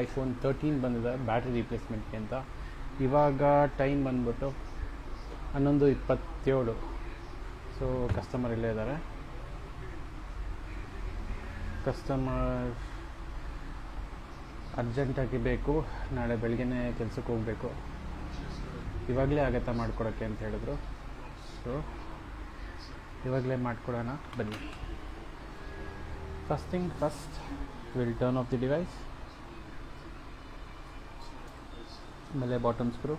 iPhone 13 ಬಂದಿದೆ battery ರಿಪ್ಲೇಸ್ಮೆಂಟ್ಗೆ ಅಂತ. ಇವಾಗ ಟೈಮ್ ಬಂದ್ಬಿಟ್ಟು 11:27. ಸೊ ಕಸ್ಟಮರ್ ಇಲ್ಲೇ ಇದ್ದಾರೆ. ಕಸ್ಟಮರ್ ಅರ್ಜೆಂಟಾಗಿ ಬೇಕು, ನಾಳೆ ಬೆಳಗ್ಗೆನೇ ಕೆಲಸಕ್ಕೆ ಹೋಗಬೇಕು, ಇವಾಗಲೇ ಆಗತ್ತಾ ಮಾಡಿಕೊಡೋಕ್ಕೆ ಅಂತ ಹೇಳಿದ್ರು. ಸೊ ಇವಾಗಲೇ ಮಾಡಿಕೊಡೋಣ ಬನ್ನಿ. First thing first, will turn off the device. ಆಮೇಲೆ ಬಾಟಮ್ ಸ್ಕ್ರೂ,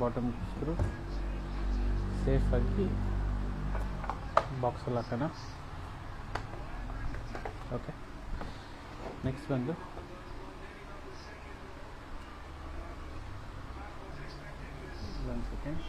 ಬಾಟಮ್ ಸ್ಕ್ರೂ ಸೇಫಾಗಿ ಬಾಕ್ಸಲ್ಲಿ ಹಾಕೋಣ. ಓಕೆ, ನೆಕ್ಸ್ಟ್ ಬಂದು ಒಂದು ಸೆಕೆಂಡ್.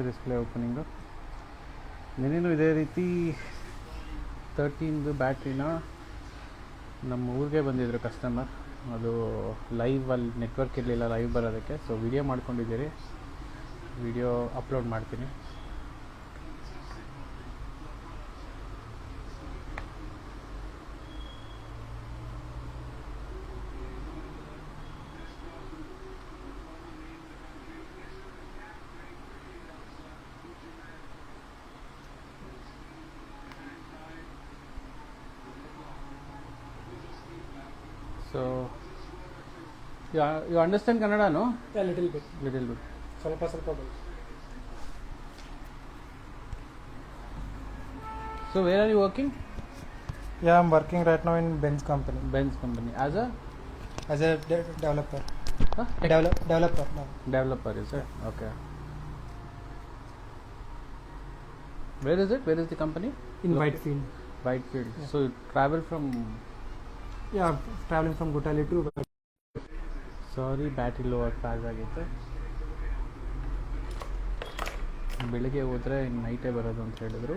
Display opening. ನೆನೇನು ಇದೇ ರೀತಿ 13 ಬ್ಯಾಟ್ರಿನ ನಮ್ಮ ಊರಿಗೆ ಬಂದಿದ್ದರು ಕಸ್ಟಮರ್. ಅದು ಲೈವಲ್ಲಿ ನೆಟ್ವರ್ಕ್ ಇರಲಿಲ್ಲ ಲೈವ್ ಬರೋದಕ್ಕೆ. ಸೊ ವಿಡಿಯೋ ಮಾಡ್ಕೊಂಡಿದ್ದೀರಿ, ವಿಡಿಯೋ ಅಪ್ಲೋಡ್ ಮಾಡ್ತೀನಿ. So you understand Kannada, no? Yeah, little bit. ಸ್ವಲ್ಪ ಬರುತ್ತೆ. So where are you working? Yeah, I'm working right now in Benz company. As a developer. Huh? Developer. No. Developer, is it? Okay. Where is it? Where is the company? In Whitefield. Yeah. So you travel from... Yeah, traveling from Gutali to... sorry, battery low charge ಆಗಿತ್ತು. ಬೆಳಿಗ್ಗೆ ಹೋದರೆ ಇನ್ನು ನೈಟೇ ಬರೋದು ಅಂತ ಹೇಳಿದ್ರು.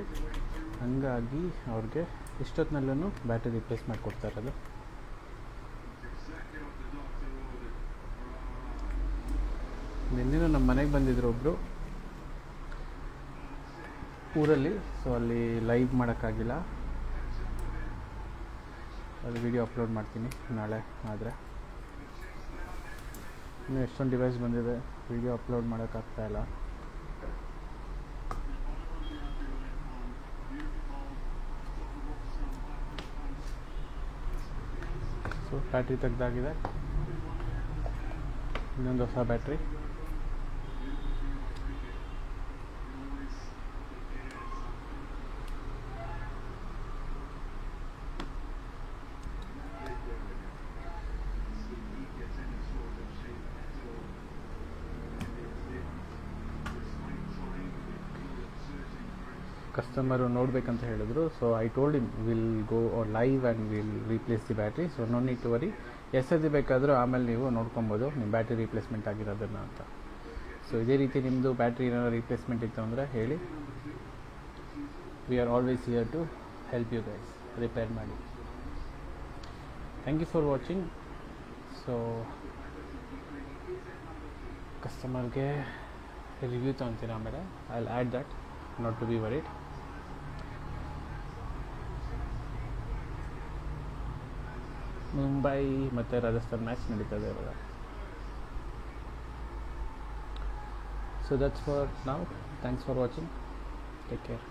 ಹಾಗಾಗಿ ಅವ್ರಿಗೆ ಇಷ್ಟೊತ್ತಿನಲ್ಲೂ battery replace ಮಾಡಿಕೊಡ್ತಾ ಇರೋದು. ನಿನ್ನೆ ನಮ್ಮ ಮನೆಗೆ ಬಂದಿದ್ರು ಒಬ್ಬರು ಊರಲ್ಲಿ. ಸೊ ಅಲ್ಲಿ ಲೈವ್ ಮಾಡೋಕ್ಕಾಗಿಲ್ಲ. ಅದು ವಿಡಿಯೋ ಅಪ್ಲೋಡ್ ಮಾಡ್ತೀನಿ ನಾಳೆ ಆದರೆ. ಇನ್ನು ಎಷ್ಟೊಂದು ಡಿವೈಸ್ ಬಂದಿದೆ, ವಿಡಿಯೋ ಅಪ್ಲೋಡ್ ಮಾಡೋಕ್ಕಾಗ್ತಾಯಿಲ್ಲ. ಸೊ ಬ್ಯಾಟ್ರಿ ತೆಗೆದಾಗಿದೆ, ಇನ್ನೊಂದು ಹೊಸ ಬ್ಯಾಟ್ರಿ. ಕಸ್ಟಮರು ನೋಡಬೇಕಂತ ಹೇಳಿದ್ರು. So I told him will go live and will replace the battery. So no need to worry. ಎಷ್ಟೊತ್ತಿ ಬೇಕಾದರೂ ಆಮೇಲೆ ನೀವು ನೋಡ್ಕೊಬೋದು ನಿಮ್ಮ ಬ್ಯಾಟ್ರಿ ರೀಪ್ಲೇಸ್ಮೆಂಟ್ ಆಗಿರೋದನ್ನು ಅಂತ. ಸೊ ಇದೇ ರೀತಿ ನಿಮ್ಮದು ಬ್ಯಾಟ್ರಿ ಏನಾದರೂ ರೀಪ್ಲೇಸ್ಮೆಂಟ್ ಇತ್ತು ಅಂದರೆ ಹೇಳಿ. We are always here to help you guys, repair ಮಾಡಿ. Thank you for watching. So ಕಸ್ಟಮರ್ಗೆ ರಿವ್ಯೂ ತೊಗೊತೀನಿ ಆಮೇಲೆ. I will add that, not to be worried. Mumbai ಮತ್ತು ರಾಜಸ್ಥಾನ್ ಮ್ಯಾಚ್ ನಡೀತದೆ ಇವಾಗ. So that's for now. Thanks for watching. Take care.